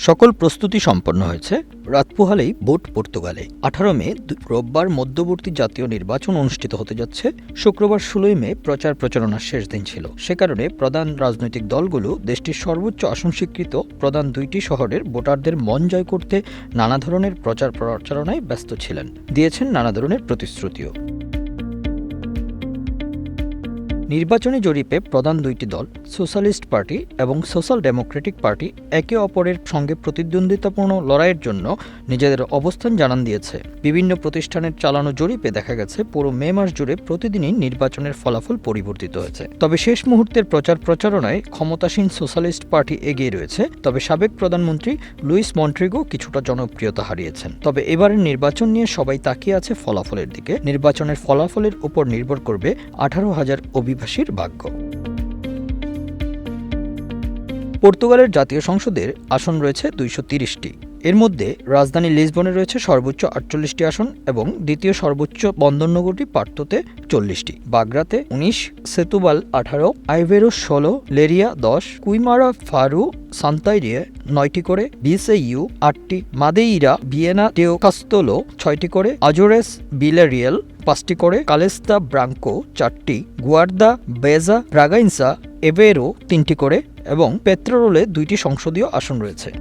সকল প্রস্তুতি সম্পন্ন হয়েছে। রাত পোহালেই ভোট পর্তুগালে। 18 মে রোববার মধ্যবর্তী জাতীয় নির্বাচন অনুষ্ঠিত হতে যাচ্ছে। শুক্রবার 16 মে প্রচারণার শেষ দিন ছিল। সে কারণে প্রধান রাজনৈতিক দলগুলো দেশটির সর্বোচ্চ আসন স্বীকৃত প্রধান দুইটি শহরের ভোটারদের মন জয় করতে নানা ধরনের প্রচারণায় ব্যস্ত ছিলেন, দিয়েছেন নানা ধরনের প্রতিশ্রুতিও। নির্বাচনী জরিপে প্রধান দুইটি দল সোশ্যালিস্ট পার্টি এবং সোশ্যাল ডেমোক্রেটিক পার্টি একে অপরের সঙ্গে প্রতিদ্বন্দ্বিতাপূর্ণ লড়াইয়ের জন্য নিজেদের অবস্থান জানান দিয়েছে। বিভিন্ন প্রতিষ্ঠানের চালানো জরিপে দেখা গেছে পুরো মে মাস জুড়ে প্রতিদিনই নির্বাচনের ফলাফল পরিবর্তিত হয়েছে। তবে শেষ মুহূর্তের প্রচারণায় ক্ষমতাসীন সোশ্যালিস্ট পার্টি এগিয়ে রয়েছে। তবে সাবেক প্রধানমন্ত্রী লুইস মন্ট্রিগো কিছুটা জনপ্রিয়তা হারিয়েছেন। তবে এবারের নির্বাচন নিয়ে সবাই তাকিয়ে আছে ফলাফলের দিকে। নির্বাচনের ফলাফলের উপর নির্ভর করবে 18,000 অভিবাসীর ভাগ্য। পর্তুগালের জাতীয় সংসদের আসন রয়েছে 230টি। এর মধ্যে রাজধানী লিসবনে রয়েছে সর্বোচ্চ 48টি আসন এবং দ্বিতীয় সর্বোচ্চ বন্দরনগরী পার্টোতে 40টি, বাগরাতে 19, সেতুবাল 18, আইভেরো 16, লেরিয়া 10, কুইমারা ফারু সান্তাইরিয়ে 9টি করে, বিসেইউ 8টি, মাদেইরা ভিয়েনা টেও কাস্তোলো 6টি করে, আজোরেস ভিলারিয়াল 5টি করে, কালেস্তা ব্রাঙ্কো 4টি, গুয়ার্দা বেজা ব্রাগাইনসা এভেরো 3টি করে এবং পেত্রোরোলে 2টি সংসদীয় আসন রয়েছে।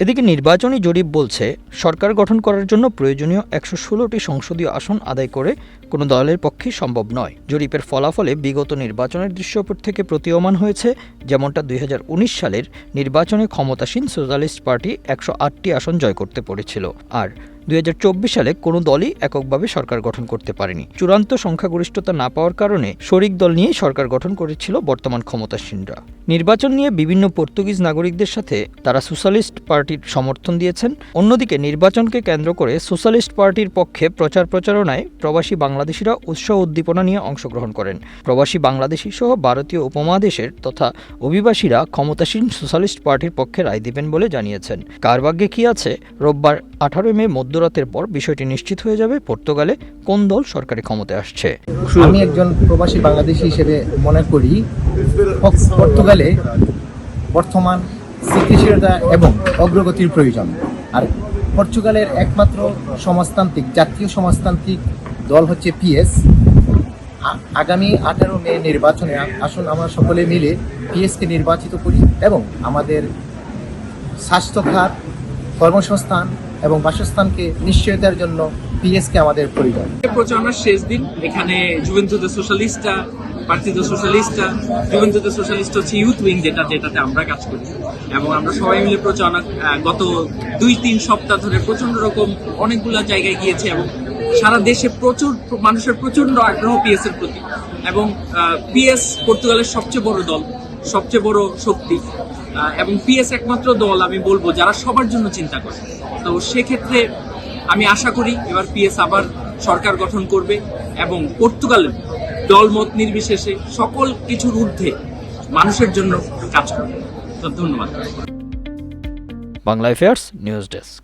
এদিকে নির্বাচনী জরিপ বলছে সরকার গঠন করার জন্য প্রয়োজনীয় 116টি সংসদীয় আসন আদায় করে কোনো দলের পক্ষেই সম্ভব নয়। জরিপের ফলাফলে বিগত নির্বাচনের দৃশ্যপট থেকে প্রতীয়মান হয়েছে, যেমনটা 2019 সালের নির্বাচনে ক্ষমতাসীন সোশ্যালিস্ট পার্টি 108টি আসন জয় করতে পেরেছিল, আর 2024 সালে কোনো দলই এককভাবে সরকার গঠন করতে পারেনি। চূড়ান্ত সংখ্যাগরিষ্ঠতা না পাওয়ার কারণে শরিক দল নিয়েই সরকার গঠন করেছিল বর্তমান ক্ষমতাসীনরা। নির্বাচন নিয়ে বিভিন্ন পর্তুগিজ নাগরিকদের সাথে তারা সোশ্যালিস্ট পার্টির সমর্থন দিয়েছেন। অন্যদিকে নির্বাচনকে কেন্দ্র করে সোশ্যালিস্ট পার্টির পক্ষে প্রচারণায় প্রবাসী বাংলাদেশিরা উৎসাহ উদ্দীপনা নিয়ে অংশগ্রহণ করেন। প্রবাসী বাংলাদেশি সহ ভারতীয় উপমহাদেশের তথা অভিবাসীরা ক্ষমতাসীন সোশ্যালিস্ট পার্টির পক্ষে রায় দিবেন বলে জানিয়েছেন। কার ভাগ্যে কি আছে, রোববার 18 মে মধ্যরাতের পর বিষয়টি নিশ্চিত হয়ে যাবে পর্তুগালে কোন দল সরকারি ক্ষমতায় আসছে। আমি একজন প্রবাসী বাংলাদেশি হিসেবে মনে করি পর্তুগালে বর্তমান স্থিতিশীলতা এবং অগ্রগতির প্রয়োজন। আর পর্তুগালের একমাত্র জাতীয় সমাজতান্ত্রিক দল হচ্ছে পিএস। আগামী 18 মে নির্বাচনে আসুন আমরা সকলে মিলে পিএসকে নির্বাচিত করি এবং আমাদের স্বাস্থ্য খাত, কর্মসংস্থান এবং বাসস্থানকে নিশ্চয়তার জন্য পিএসকে আমাদের প্রয়োজন। প্রচারণার শেষ দিন এখানে জুভেন্তুদে সোশ্যালিস্টা, পার্টিদো সোশ্যালিস্টা, জুভেন্তুদে সোশ্যালিস্টা হচ্ছে ইউথ উইং যেটাতে আমরা কাজ করি এবং আমরা সবাই মিলে প্রচারণা গত 2-3 সপ্তাহ ধরে প্রচন্ড রকম অনেকগুলো জায়গায় গিয়েছে এবং সারা দেশে প্রচুর মানুষের প্রচন্ড আগ্রহ পিএস এর প্রতি এবং পিএস পর্তুগালের সবচেয়ে বড় দল, সবচেয়ে বড় শক্তি এবং পিএস একমাত্র দল আমি বলবো যারা সবার জন্য চিন্তা করে। তো সেক্ষেত্রে আমি আশা করি এবার পিএস আবার সরকার গঠন করবে এবং পর্তুগালের দলমত নির্বিশেষে সকল কিছুর ঊর্ধ্বে মানুষের জন্য কাজ করবে। তো ধন্যবাদ। Bangla affairs news desk.